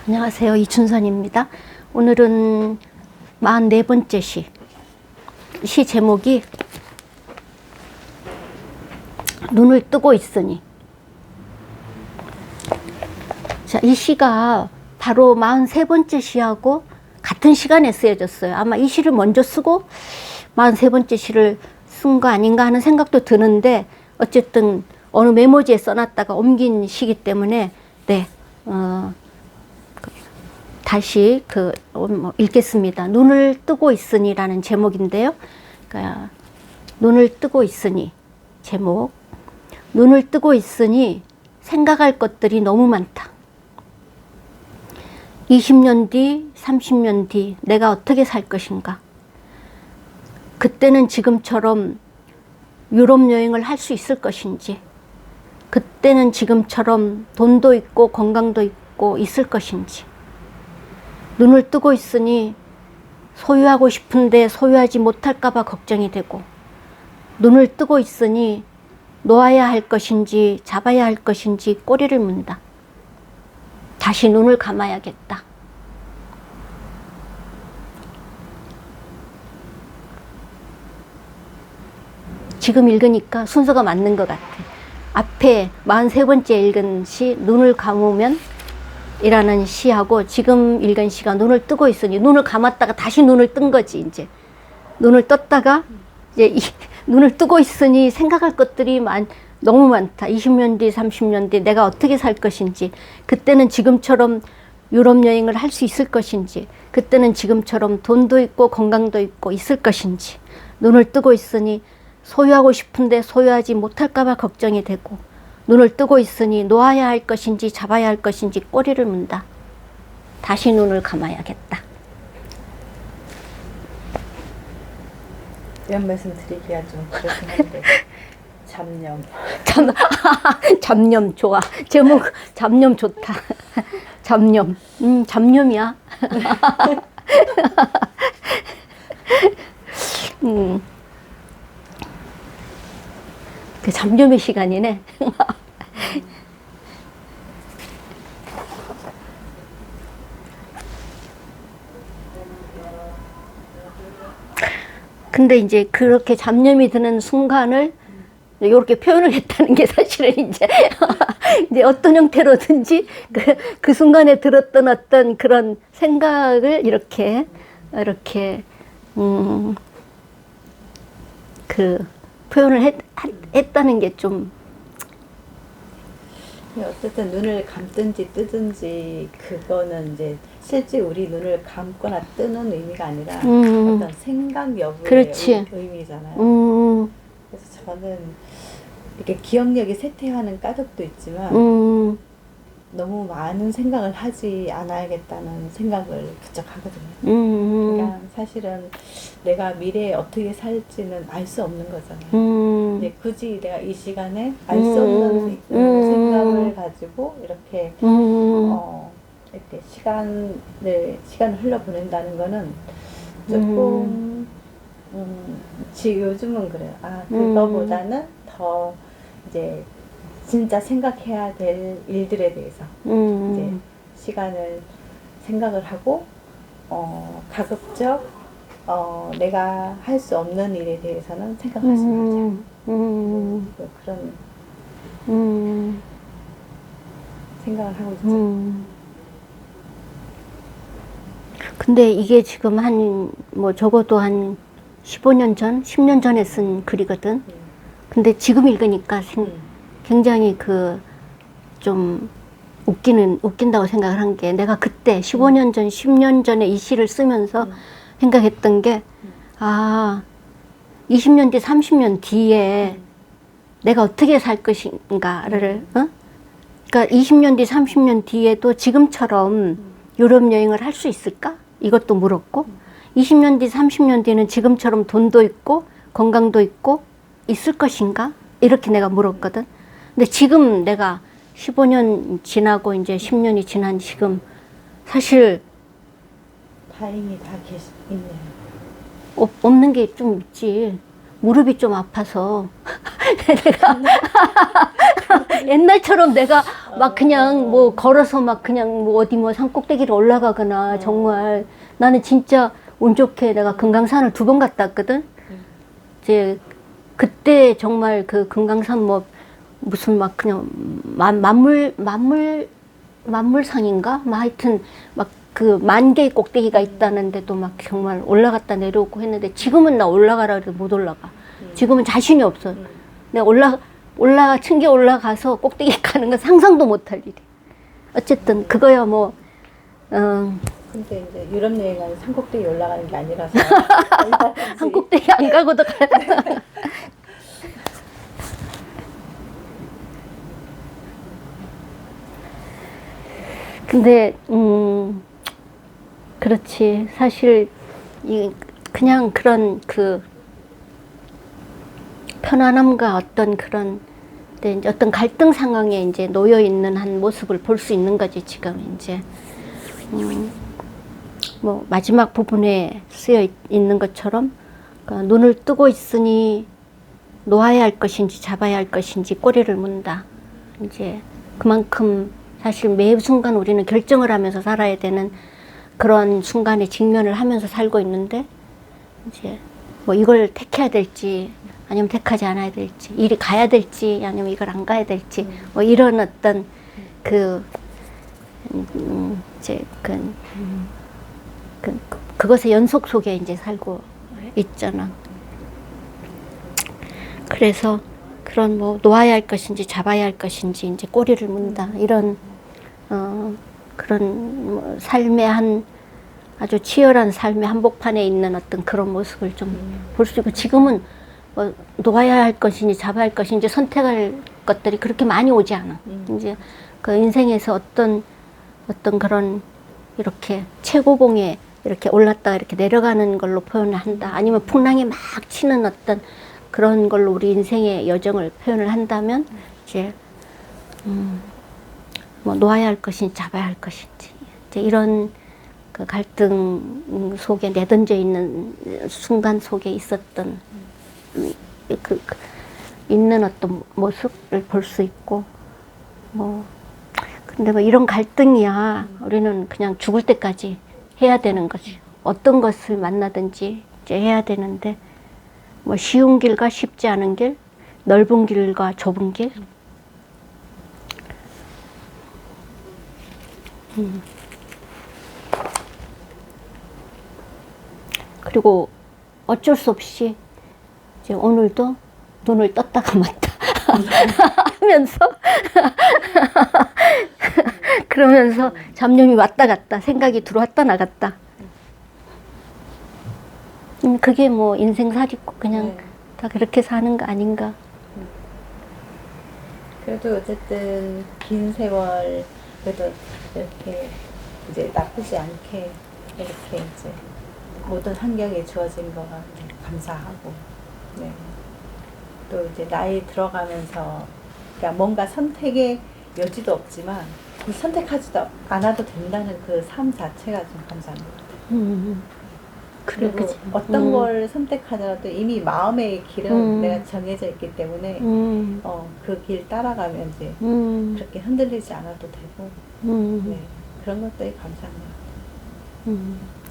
안녕하세요. 이춘선입니다. 오늘은 44번째 시. 시 제목이 눈을 뜨고 있으니. 자, 이 시가 바로 43번째 시하고 같은 시간에 쓰여졌어요. 아마 이 시를 먼저 쓰고 43번째 시를 쓴 거 아닌가 하는 생각도 드는데, 어쨌든 어느 메모지에 써놨다가 옮긴 시기 때문에 다시 읽겠습니다. 눈을 뜨고 있으니라는 제목인데요. 그러니까 눈을 뜨고 있으니 제목. 눈을 뜨고 있으니 생각할 것들이 너무 많다. 20년 뒤, 30년 뒤 내가 어떻게 살 것인가. 그때는 지금처럼 유럽 여행을 할 수 있을 것인지, 그때는 지금처럼 돈도 있고 건강도 있고 있을 것인지. 눈을 뜨고 있으니 소유하고 싶은데 소유하지 못할까 봐 걱정이 되고, 눈을 뜨고 있으니 놓아야 할 것인지 잡아야 할 것인지 꼬리를 문다. 다시 눈을 감아야겠다. 지금 읽으니까 순서가 맞는 것 같아. 앞에 43번째 읽은 시 눈을 감으면 이라는 시하고 지금 읽은 시가 눈을 뜨고 있으니, 눈을 감았다가 다시 눈을 뜬 거지. 이제 눈을 떴다가 이제 눈을 뜨고 있으니 생각할 것들이 너무 많다. 20년 뒤, 30년 뒤 내가 어떻게 살 것인지, 그때는 지금처럼 유럽 여행을 할 수 있을 것인지, 그때는 지금처럼 돈도 있고 건강도 있고 있을 것인지. 눈을 뜨고 있으니 소유하고 싶은데 소유하지 못할까 봐 걱정이 되고, 눈을 뜨고 있으니 놓아야 할 것인지 잡아야 할 것인지 꼬리를 문다. 다시 눈을 감아야겠다. 이런 말씀 드리기가 좀 그렇긴 한데 잡념. 잡념 좋아. 제목 잡념 좋다. 잡념. 잡념이야. 그 잡념의 시간이네. 근데 이제 그렇게 잡념이 드는 순간을 이렇게 표현을 했다는 게 사실은 이제 어떤 형태로든지 그 순간에 들었던 어떤 그런 생각을 이렇게 그 표현을 했다는 게 좀. 어쨌든 눈을 감든지 뜨든지 그거는 이제 실제 우리 눈을 감거나 뜨는 의미가 아니라 어떤 생각 여부의 그렇지. 의미잖아요. 그래서 저는 이렇게 기억력이 쇠퇴하는 까닭도 있지만 너무 많은 생각을 하지 않아야겠다는 생각을 부쩍 하거든요. 그러니까 사실은 내가 미래에 어떻게 살지는 알 수 없는 거잖아요. 근데 굳이 내가 이 시간에 알 수 없는 생각을 가지고 이렇게 이렇게 시간을 흘려보낸다는 거는 조금 요즘은 그래요. 그거보다는 더 이제 진짜 생각해야 될 일들에 대해서 이제 시간을 생각을 하고 가급적 내가 할 수 없는 일에 대해서는 생각하지 말자. 그런 생각을 하고 있죠. 근데 이게 지금 적어도 한 15년 전, 10년 전에 쓴 글이거든. 근데 지금 읽으니까 굉장히 좀 웃긴다고 생각을 한 게, 내가 그때 15년 전, 10년 전에 이 시를 쓰면서 생각했던 게, 20년 뒤, 30년 뒤에 내가 어떻게 살 것인가를, 그러니까 20년 뒤, 30년 뒤에도 지금처럼 유럽 여행을 할 수 있을까? 이것도 물었고, 20년 뒤, 30년 뒤는 지금처럼 돈도 있고 건강도 있고 있을 것인가? 이렇게 내가 물었거든. 근데 지금 내가 15년 지나고 이제 10년이 지난 지금 사실 다행히 다 있네요. 없는 게 좀 있지. 무릎이 좀 아파서 내가 옛날처럼 내가 막 그냥 뭐 걸어서 막 그냥 뭐 어디 뭐 산꼭대기를 올라가거나 정말 나는 진짜 운 좋게 내가 금강산을 2번 갔다 왔거든. 이제 그때 정말 그 금강산 뭐 무슨 막 그냥 만물상인가? 뭐 하여튼 막 그 10,000개의 꼭대기가 있다는데도 막 정말 올라갔다 내려오고 했는데 지금은 나 올라가라 해도 못 올라가. 지금은 자신이 없어. 내가 층계 올라가서 꼭대기 가는 건 상상도 못할 일이. 어쨌든 그거야 뭐 근데 이제 유럽 여행은 산꼭대기 올라가는 게 아니라서 한 꼭대기 안 가고도 가야. 근데 그렇지. 사실 그냥 그런 그 편안함과 어떤 그런 이제 어떤 갈등 상황에 이제 놓여 있는 한 모습을 볼 수 있는 거지 지금 이제 뭐 마지막 부분에 쓰여 있는 것처럼 그러니까 눈을 뜨고 있으니 놓아야 할 것인지 잡아야 할 것인지 꼬리를 문다. 이제 그만큼 사실 매 순간 우리는 결정을 하면서 살아야 되는 그런 순간에 직면을 하면서 살고 있는데 이제 뭐 이걸 택해야 될지 아니면 택하지 않아야 될지 이리 가야 될지 아니면 이걸 안 가야 될지 뭐 이런 어떤 그 이제 그것의 연속 속에 이제 살고 있잖아. 그래서 그런 뭐 놓아야 할 것인지 잡아야 할 것인지 이제 꼬리를 문다 이런 그런 뭐 삶의 한 아주 치열한 삶의 한복판에 있는 어떤 그런 모습을 좀 볼 수 있고 지금은 뭐 놓아야 할 것인지 잡아야 할 것인지 선택할 것들이 그렇게 많이 오지 않아. 이제 그 인생에서 어떤 그런 이렇게 최고봉에 이렇게 올랐다가 이렇게 내려가는 걸로 표현을 한다. 아니면 풍랑이 막 치는 어떤 그런 걸로 우리 인생의 여정을 표현을 한다면 이제 뭐 놓아야 할 것인지 잡아야 할 것인지 이제 이런 그 갈등 속에 내던져 있는 순간 속에 있었던 있는 어떤 모습을 볼 수 있고 뭐 근데 뭐 이런 갈등이야 우리는 그냥 죽을 때까지 해야 되는 거지. 어떤 것을 만나든지 이제 해야 되는데 뭐 쉬운 길과 쉽지 않은 길, 넓은 길과 좁은 길. 그리고 어쩔 수 없이 이제 오늘도 눈을 떴다가 맞다 하면서 그러면서 잡념이 왔다 갔다 생각이 들어왔다 나갔다. 그게 뭐 인생살이고 그냥 다 그렇게 사는 거 아닌가. 그래도 어쨌든 긴 세월 그래도 이렇게 이제 나쁘지 않게 이렇게 이제 모든 환경에 주어진 거가 감사하고 네. 또 이제 나이 들어가면서 그러니까 뭔가 선택의 여지도 없지만 선택하지도 않아도 된다는 그 삶 자체가 좀 감사한 것 같아요. 그리고 그치. 어떤 걸 선택하더라도 이미 마음의 길은 내가 정해져 있기 때문에 그 길 따라가면 이제 그렇게 흔들리지 않아도 되고 네, 그런 것들이 감사한 것 같아요.